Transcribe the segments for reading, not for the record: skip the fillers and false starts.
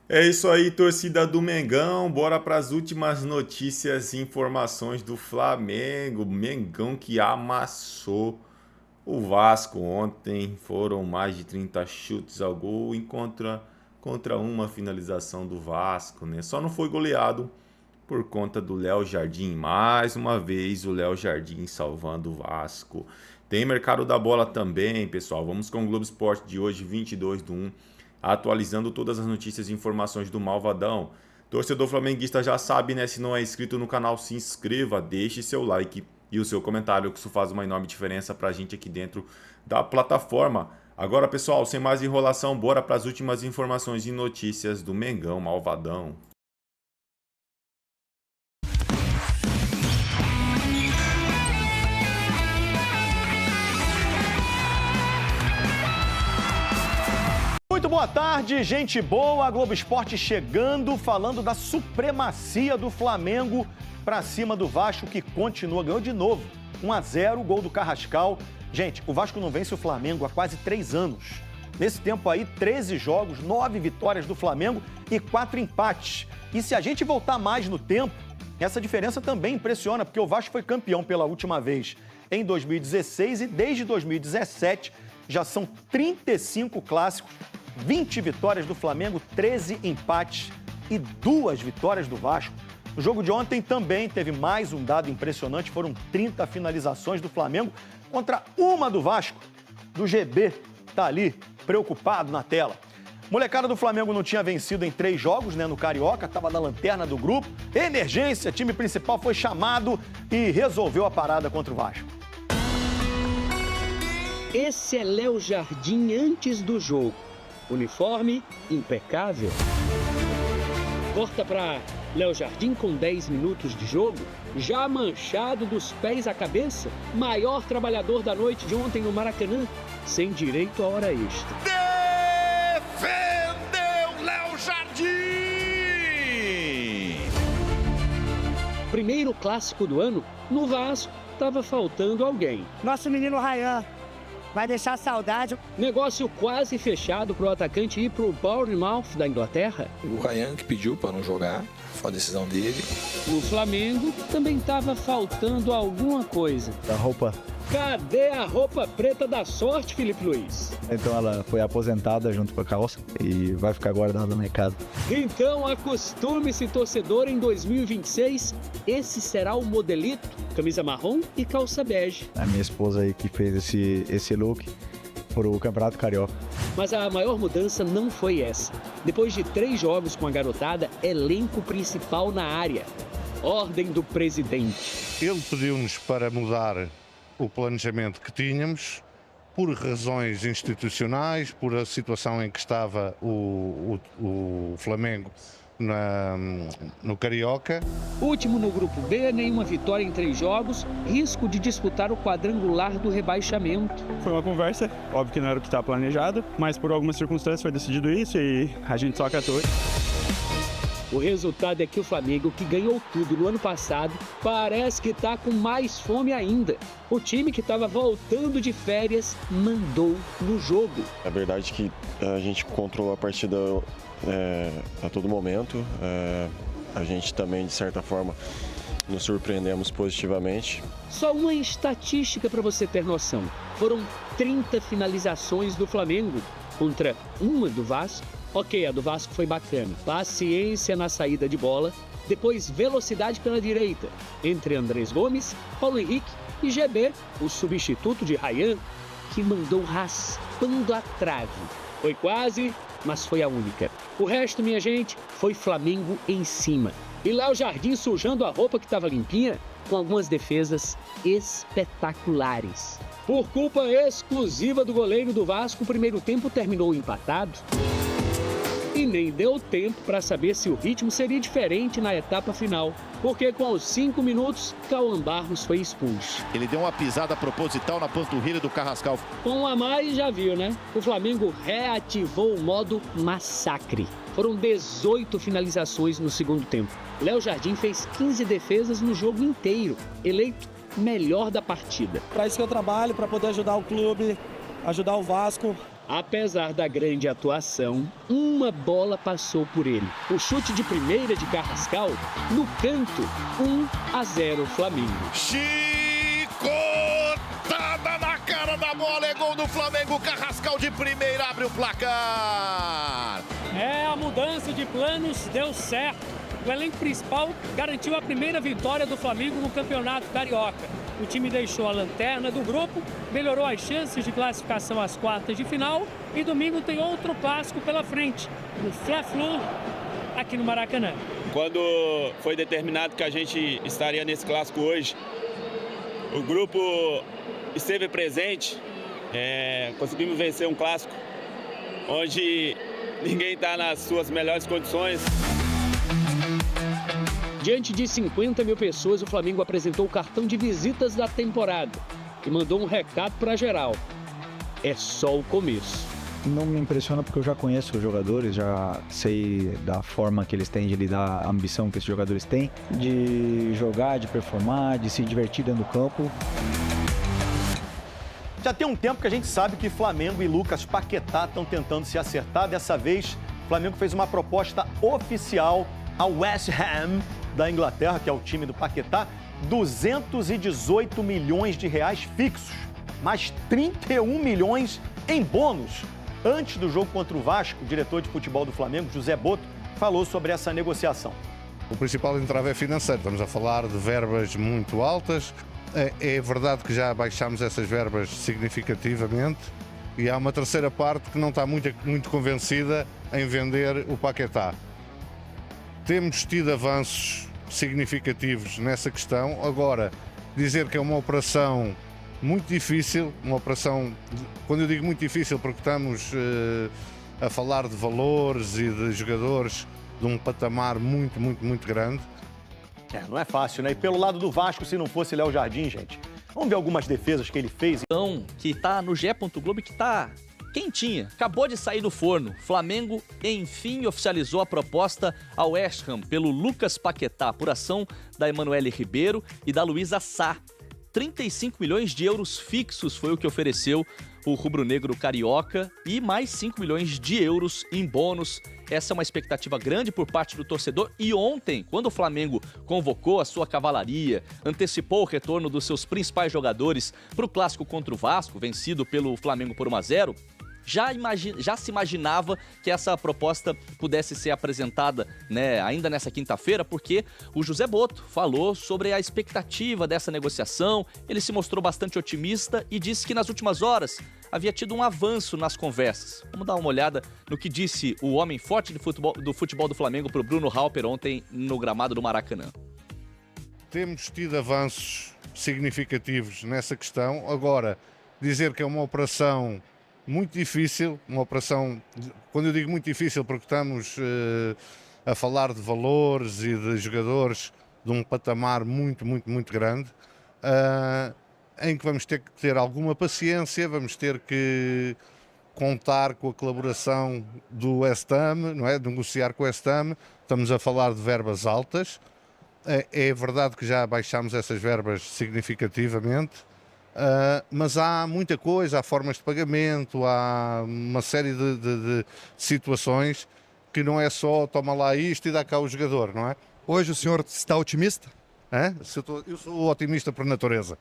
É isso aí, torcida do Mengão. Bora para as últimas notícias e informações do Flamengo. Mengão que amassou o Vasco ontem. Foram mais de 30 chutes ao gol contra uma finalização do Vasco, né? Só não foi goleado por conta do Léo Jardim. Mais uma vez o Léo Jardim salvando o Vasco. Tem mercado da bola também, pessoal. Vamos com o Globo Esporte de hoje, 22/1, atualizando todas as notícias e informações do Malvadão. Torcedor flamenguista já sabe, né? Se não é inscrito no canal, se inscreva, deixe seu like e o seu comentário, que isso faz uma enorme diferença pra gente aqui dentro da plataforma. Agora, pessoal, sem mais enrolação, bora para as últimas informações e notícias do Mengão Malvadão. Muito boa tarde, gente boa. A Globo Esporte chegando, falando da supremacia do Flamengo para cima do Vasco, que continua, ganhou de novo. 1-0, gol do Carrascal. Gente, o Vasco não vence o Flamengo há quase 3 anos. Nesse tempo aí, 13 jogos, 9 vitórias do Flamengo e 4 empates. E se a gente voltar mais no tempo, essa diferença também impressiona, porque o Vasco foi campeão pela última vez em 2016 e desde 2017 já são 35 clássicos, 20 vitórias do Flamengo, 13 empates e 2 vitórias do Vasco. No jogo de ontem também teve mais um dado impressionante, foram 30 finalizações do Flamengo contra uma do Vasco. Do GB, tá ali, preocupado na tela. Molecada do Flamengo não tinha vencido em 3 jogos, né, no Carioca, estava na lanterna do grupo. Emergência, time principal foi chamado e resolveu a parada contra o Vasco. Esse é Léo Jardim antes do jogo. Uniforme impecável. Corta para Léo Jardim com 10 minutos de jogo, já manchado dos pés à cabeça, maior trabalhador da noite de ontem no Maracanã, sem direito à hora extra. Defendeu Léo Jardim! Primeiro clássico do ano, no Vasco, estava faltando alguém. Nosso menino Ryan vai deixar saudade. Negócio quase fechado para o atacante ir para o Bournemouth da Inglaterra. O Ryan que pediu para não jogar, foi a decisão dele. No Flamengo também estava faltando alguma coisa. A roupa. Cadê a roupa preta da sorte, Felipe Luiz? Então ela foi aposentada junto com a calça e vai ficar guardada na casa. Então acostume-se, torcedor, em 2026, esse será o modelito, camisa marrom e calça bege. A minha esposa aí que fez esse look pro Campeonato Carioca. Mas a maior mudança não foi essa. Depois de 3 jogos com a garotada, elenco principal na área. Ordem do presidente. Ele pediu-nos para mudar o planejamento que tínhamos, por razões institucionais, por a situação em que estava o Flamengo no Carioca. Último no Grupo B, nenhuma vitória em 3 jogos, risco de disputar o quadrangular do rebaixamento. Foi uma conversa, óbvio que não era o que estava planejado, mas por algumas circunstâncias foi decidido isso e a gente só acatou. O resultado é que o Flamengo, que ganhou tudo no ano passado, parece que está com mais fome ainda. O time que estava voltando de férias mandou no jogo. É verdade que a gente controlou a partida a todo momento. A gente também, de certa forma, nos surpreendemos positivamente. Só uma estatística para você ter noção. Foram 30 finalizações do Flamengo contra uma do Vasco. Ok, a do Vasco foi bacana. Paciência na saída de bola. Depois, velocidade pela direita. Entre Andrés Gomes, Paulo Henrique e GB, o substituto de Ryan, que mandou raspando a trave. Foi quase, mas foi a única. O resto, minha gente, foi Flamengo em cima. E Léo Jardim sujando a roupa que estava limpinha, com algumas defesas espetaculares. Por culpa exclusiva do goleiro do Vasco, o primeiro tempo terminou empatado. E nem deu tempo para saber se o ritmo seria diferente na etapa final, porque com os 5 minutos, Cauã Barros foi expulso. Ele deu uma pisada proposital na panturrilha do Carrascal. Com um a mais, já viu, né? O Flamengo reativou o modo massacre. Foram 18 finalizações no segundo tempo. Léo Jardim fez 15 defesas no jogo inteiro, eleito melhor da partida. Para isso que eu trabalho, para poder ajudar o clube, ajudar o Vasco Apesar da grande atuação, uma bola passou por ele. O chute de primeira de Carrascal, no canto, 1-0 Flamengo. Chicotada na cara da bola, é gol do Flamengo. Carrascal de primeira abre o placar. A mudança de planos deu certo. O elenco principal garantiu a primeira vitória do Flamengo no Campeonato Carioca. O time deixou a lanterna do grupo, melhorou as chances de classificação às quartas de final e domingo tem outro clássico pela frente, o Fla-Flu, aqui no Maracanã. Quando foi determinado que a gente estaria nesse clássico hoje, o grupo esteve presente, conseguimos vencer um clássico onde ninguém está nas suas melhores condições. Diante de 50 mil pessoas, o Flamengo apresentou o cartão de visitas da temporada e mandou um recado para geral. É só o começo. Não me impressiona porque eu já conheço os jogadores, já sei da forma que eles têm de lidar, a ambição que esses jogadores têm, de jogar, de performar, de se divertir dentro do campo. Já tem um tempo que a gente sabe que Flamengo e Lucas Paquetá estão tentando se acertar. Dessa vez, o Flamengo fez uma proposta oficial ao West Ham da Inglaterra, que é o time do Paquetá, 218 milhões de reais fixos, mais 31 milhões em bônus. Antes do jogo contra o Vasco, o diretor de futebol do Flamengo, José Boto, falou sobre essa negociação. O principal entrave é financeiro, estamos a falar de verbas muito altas. É verdade que já baixámos essas verbas significativamente e há uma terceira parte que não está muito convencida em vender o Paquetá. Temos tido avanços significativos nessa questão. Agora, dizer que é uma operação muito difícil, uma operação, quando eu digo muito difícil, porque estamos a falar de valores e de jogadores de um patamar muito grande. Não é fácil, né? E pelo lado do Vasco, se não fosse Léo Jardim, gente, vamos ver algumas defesas que ele fez. Então, que tá no GE. Globo, que tá quentinha, acabou de sair do forno. Flamengo, enfim, oficializou a proposta ao West Ham pelo Lucas Paquetá, por ação da Emanuele Ribeiro e da Luísa Sá. 35 milhões de euros fixos foi o que ofereceu o rubro-negro carioca e mais 5 milhões de euros em bônus. Essa é uma expectativa grande por parte do torcedor e ontem, quando o Flamengo convocou a sua cavalaria, antecipou o retorno dos seus principais jogadores para o clássico contra o Vasco, vencido pelo Flamengo por 1-0, já se imaginava que essa proposta pudesse ser apresentada, né, ainda nessa quinta-feira, porque o José Boto falou sobre a expectativa dessa negociação. Ele se mostrou bastante otimista e disse que nas últimas horas havia tido um avanço nas conversas. Vamos dar uma olhada no que disse o homem forte do futebol do Flamengo para o Bruno Halper ontem no gramado do Maracanã. Temos tido avanços significativos nessa questão. Agora, dizer que é uma operação muito difícil, uma operação, quando eu digo muito difícil, porque estamos a falar de valores e de jogadores de um patamar muito grande, em que vamos ter que ter alguma paciência, vamos ter que contar com a colaboração do West Ham, não é? Negociar com o West Ham. Estamos a falar de verbas altas. É verdade que já baixámos essas verbas significativamente. Mas há muita coisa, há formas de pagamento, há uma série de situações que não é só toma lá isto e dá cá o jogador, não é? Hoje o senhor está otimista? Eu sou otimista por natureza.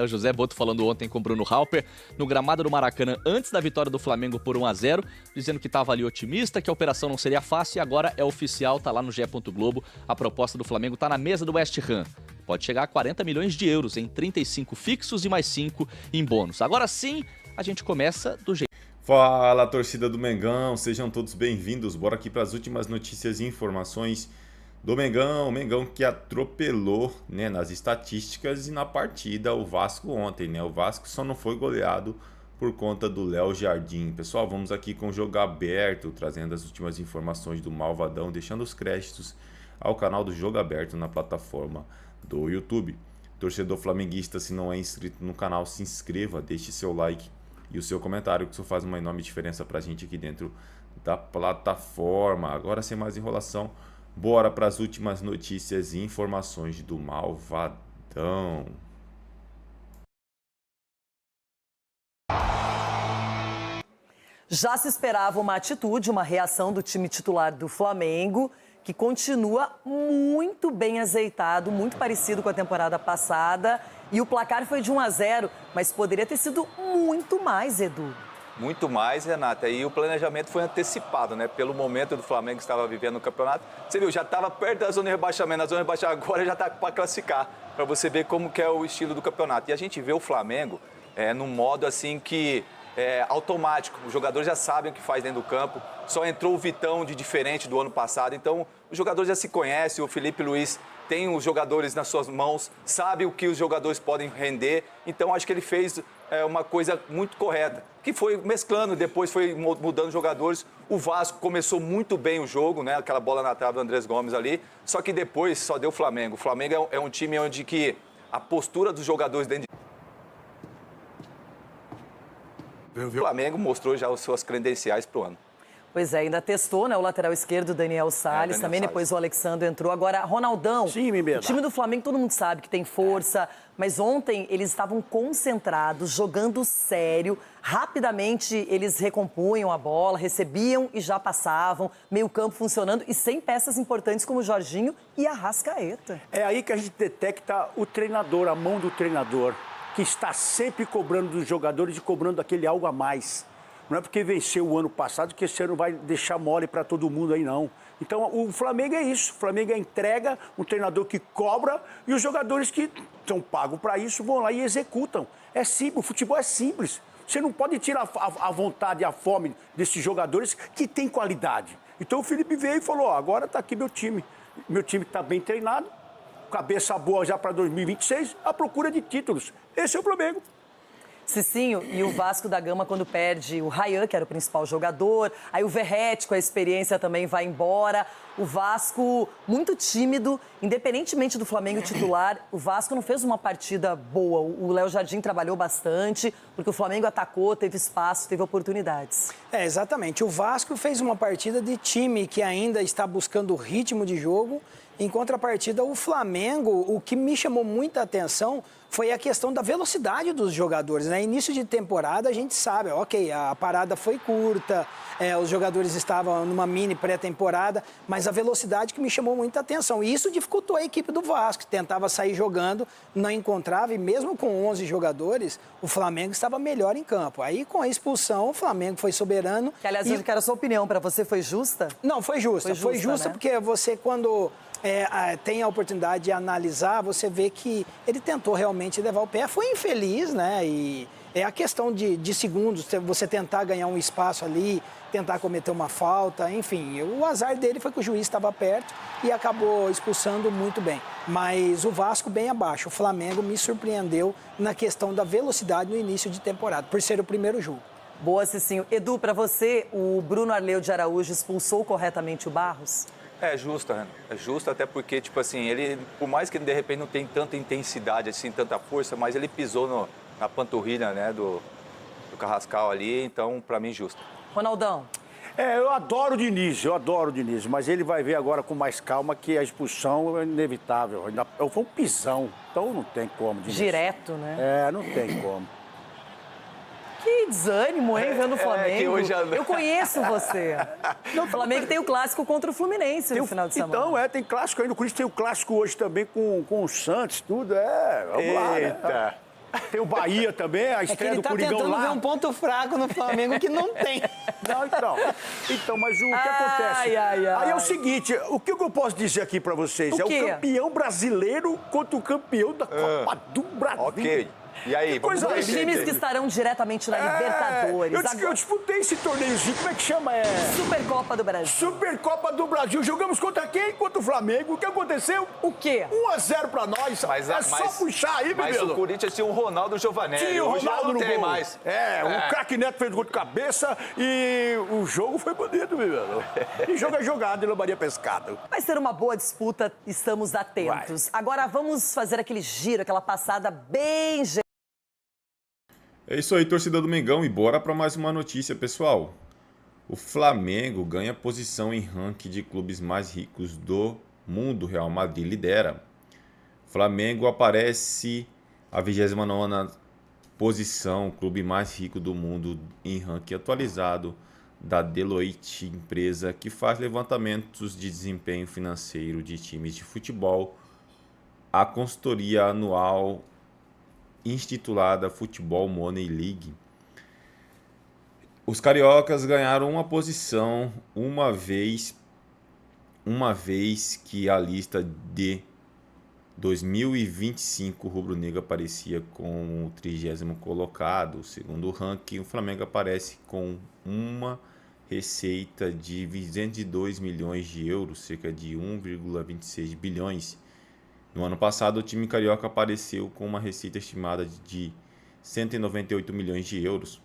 O José Boto falando ontem com o Bruno Halper no gramado do Maracanã antes da vitória do Flamengo por 1-0, dizendo que estava ali otimista, que a operação não seria fácil e agora é oficial, tá lá no GE. Globo, a proposta do Flamengo tá na mesa do West Ham. Pode chegar a 40 milhões de euros em 35 fixos e mais 5 em bônus. Agora sim, a gente começa do jeito. Fala, torcida do Mengão, sejam todos bem-vindos. Bora aqui para as últimas notícias e informações do Mengão. O Mengão que atropelou, né, nas estatísticas e na partida o Vasco ontem, né? O Vasco só não foi goleado por conta do Léo Jardim. Pessoal, vamos aqui com o jogo aberto, trazendo as últimas informações do Malvadão, deixando os créditos ao canal do Jogo Aberto na plataforma do YouTube. Torcedor flamenguista, se não é inscrito no canal, se inscreva, deixe seu like e o seu comentário, que isso faz uma enorme diferença pra gente aqui dentro da plataforma. Agora, sem mais enrolação, bora para as últimas notícias e informações do Malvadão. Já se esperava uma atitude, uma reação do time titular do Flamengo, que continua muito bem azeitado, muito parecido com a temporada passada. E o placar foi de 1-0, mas poderia ter sido muito mais, Edu. Muito mais, Renata. E o planejamento foi antecipado, né? Pelo momento do Flamengo que estava vivendo no campeonato. Você viu, já estava perto da zona de rebaixamento. A zona de rebaixamento agora já está para classificar, para você ver como que é o estilo do campeonato. E a gente vê o Flamengo num modo assim que automático. Os jogadores já sabem o que faz dentro do campo. Só entrou o Vitão de diferente do ano passado. Então, os jogadores já se conhecem. O Felipe Luiz tem os jogadores nas suas mãos, sabe o que os jogadores podem render. Então, acho que ele fez uma coisa muito correta, que foi mesclando, depois foi mudando jogadores. O Vasco começou muito bem o jogo, né? Aquela bola na trave do Andrés Gomes ali, só que depois só deu o Flamengo. O Flamengo é um time onde que a postura dos jogadores dentro de... O Flamengo mostrou já as suas credenciais para o ano. Pois é, ainda testou, né, o lateral esquerdo, Daniel Salles, também depois o Alexandre entrou. Agora, Ronaldão, o time do Flamengo, todo mundo sabe que tem força, mas ontem eles estavam concentrados, jogando sério, rapidamente eles recompunham a bola, recebiam e já passavam, meio campo funcionando e sem peças importantes como o Jorginho e a Arrascaeta. É aí que a gente detecta o treinador, a mão do treinador, que está sempre cobrando dos jogadores e cobrando aquele algo a mais. Não é porque venceu o ano passado que esse ano vai deixar mole para todo mundo aí, não. Então, o Flamengo é isso. O Flamengo é entrega, um treinador que cobra e os jogadores que são pagos para isso vão lá e executam. É simples, o futebol é simples. Você não pode tirar a vontade e a fome desses jogadores que têm qualidade. Então, o Felipe veio e falou, agora está aqui meu time. Meu time está bem treinado, cabeça boa já para 2026, à procura de títulos. Esse é o Flamengo. Cicinho, e o Vasco da Gama quando perde o Ryan, que era o principal jogador, aí o Verratti com a experiência também vai embora. O Vasco muito tímido, independentemente do Flamengo titular, o Vasco não fez uma partida boa. O Léo Jardim trabalhou bastante, porque o Flamengo atacou, teve espaço, teve oportunidades. Exatamente. O Vasco fez uma partida de time que ainda está buscando o ritmo de jogo. Em contrapartida, o Flamengo, o que me chamou muita atenção foi a questão da velocidade dos jogadores, né? Início de temporada, a gente sabe, ok, a parada foi curta, os jogadores estavam numa mini pré-temporada, mas a velocidade que me chamou muita atenção. E isso dificultou a equipe do Vasco, que tentava sair jogando, não encontrava, e mesmo com 11 jogadores, o Flamengo estava melhor em campo. Aí, com a expulsão, o Flamengo foi soberano. Que, aliás, eu quero a sua opinião, para você foi justa? Não, foi justa. Foi justa, né? Porque você, quando... tem a oportunidade de analisar, você vê que ele tentou realmente levar o pé, foi infeliz, né? E é a questão de segundos, você tentar ganhar um espaço ali, tentar cometer uma falta, enfim. O azar dele foi que o juiz estava perto e acabou expulsando muito bem. Mas o Vasco bem abaixo. O Flamengo me surpreendeu na questão da velocidade no início de temporada, por ser o primeiro jogo. Boa, Cicinho. Edu, para você, o Bruno Arleu de Araújo expulsou corretamente o Barros? É justo, Renan. É justo até porque, tipo assim, ele, por mais que ele de repente não tenha tanta intensidade, assim, tanta força, mas ele pisou na panturrilha, né, do Carrascal ali, então, pra mim, justo. Ronaldão. Eu adoro o Diniz, mas ele vai ver agora com mais calma que a expulsão é inevitável. Foi um pisão, então não tem como, Diniz. Direto, né? Não tem como. Que desânimo, hein, vendo o Flamengo. Que hoje Eu conheço você. O Flamengo tem o clássico contra o Fluminense no final de semana. Então, tem clássico ainda. O Corinthians tem o clássico hoje também com o Santos, tudo. Vamos lá, né? Tem o Bahia também, a estreia do Coringão lá. Ele tá tentando ver um ponto fraco no Flamengo que não tem. Então, mas o que acontece? Aí é o seguinte, o que eu posso dizer aqui pra vocês? É o campeão brasileiro contra o campeão da Copa do Brasil. Ok. E aí, vamos ver. Os times que estarão diretamente na Libertadores. Eu disputei esse torneiozinho, como é que chama? Supercopa do Brasil. Supercopa do Brasil. Jogamos contra quem? Contra o Flamengo. O que aconteceu? O quê? 1-0 pra nós. É só puxar aí, Mas bebê. o Corinthians tinha o Ronaldo Giovanelli. Tinha o Ronaldo no gol. Mais. O craque Neto fez gol de cabeça e o jogo foi bonito, bebê. E jogo é jogado e lambaria pescado. Vai ser uma boa disputa, estamos atentos. Agora vamos fazer aquele giro, aquela passada bem... É isso aí, torcida do Mengão, e bora para mais uma notícia, pessoal. O Flamengo ganha posição em ranking de clubes mais ricos do mundo. Real Madrid lidera. Flamengo aparece a 29ª posição, o clube mais rico do mundo em ranking atualizado da Deloitte, empresa que faz levantamentos de desempenho financeiro de times de futebol. A consultoria anual intitulada Football Money League. Os cariocas ganharam uma posição uma vez que a lista de 2025 rubro-negro aparecia com o 30º colocado. Segundo o ranking, o Flamengo aparece com uma receita de 202 milhões de euros, cerca de 1,26 bilhões. No ano passado, o time carioca apareceu com uma receita estimada de 198 milhões de euros.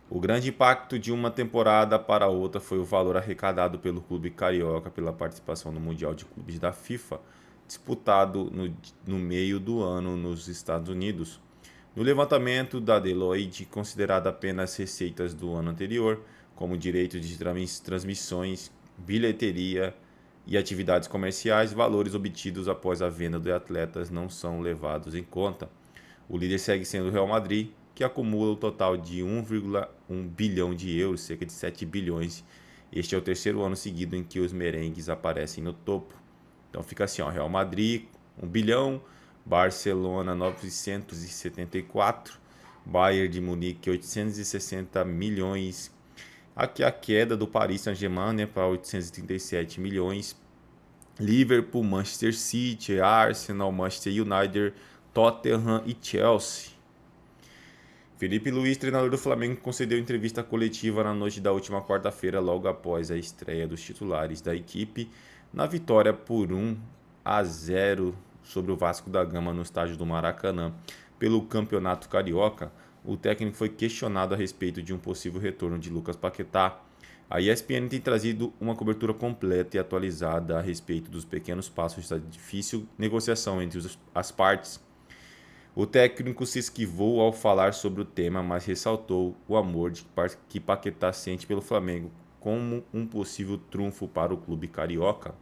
O grande impacto de uma temporada para outra foi o valor arrecadado pelo clube carioca pela participação no Mundial de Clubes da FIFA, disputado no meio do ano nos Estados Unidos. No levantamento da Deloitte, considerado apenas receitas do ano anterior, como direitos de transmissões, bilheteria e atividades comerciais, valores obtidos após a venda de atletas não são levados em conta. O líder segue sendo o Real Madrid, que acumula o total de 1,1 bilhão de euros, cerca de 7 bilhões. Este é o terceiro ano seguido em que os merengues aparecem no topo. Então fica assim, ó, Real Madrid, 1 bilhão, Barcelona, 974, Bayern de Munique, 860 milhões. Aqui a queda do Paris Saint-Germain, né, para 837 milhões. Liverpool, Manchester City, Arsenal, Manchester United, Tottenham e Chelsea. Felipe Luiz, treinador do Flamengo, concedeu entrevista coletiva na noite da última quarta-feira, logo após a estreia dos titulares da equipe, na vitória por 1-0 sobre o Vasco da Gama no estádio do Maracanã pelo Campeonato Carioca. O técnico foi questionado a respeito de um possível retorno de Lucas Paquetá. A ESPN tem trazido uma cobertura completa e atualizada a respeito dos pequenos passos da difícil negociação entre as partes. O técnico se esquivou ao falar sobre o tema, mas ressaltou o amor que Paquetá sente pelo Flamengo como um possível trunfo para o clube carioca.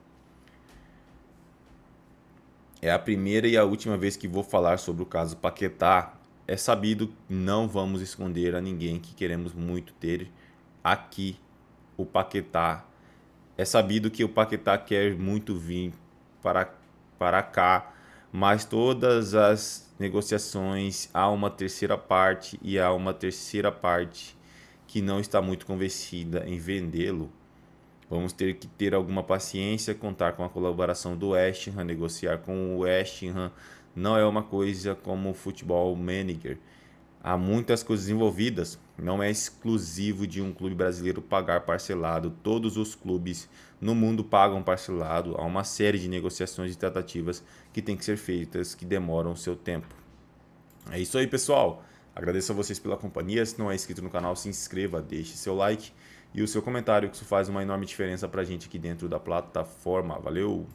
É a primeira e a última vez que vou falar sobre o caso Paquetá. É sabido, não vamos esconder a ninguém que queremos muito ter aqui o Paquetá. É sabido que o Paquetá quer muito vir para cá, mas todas as negociações há uma terceira parte e há uma terceira parte que não está muito convencida em vendê-lo. Vamos ter que ter alguma paciência, contar com a colaboração do West Ham, negociar com o West Ham. Não é uma coisa como o Football Manager. Há muitas coisas envolvidas. Não é exclusivo de um clube brasileiro pagar parcelado. Todos os clubes no mundo pagam parcelado. Há uma série de negociações e tratativas que têm que ser feitas, que demoram o seu tempo. É isso aí, pessoal. Agradeço a vocês pela companhia. Se não é inscrito no canal, se inscreva, deixe seu like e o seu comentário, que isso faz uma enorme diferença pra gente aqui dentro da plataforma. Valeu!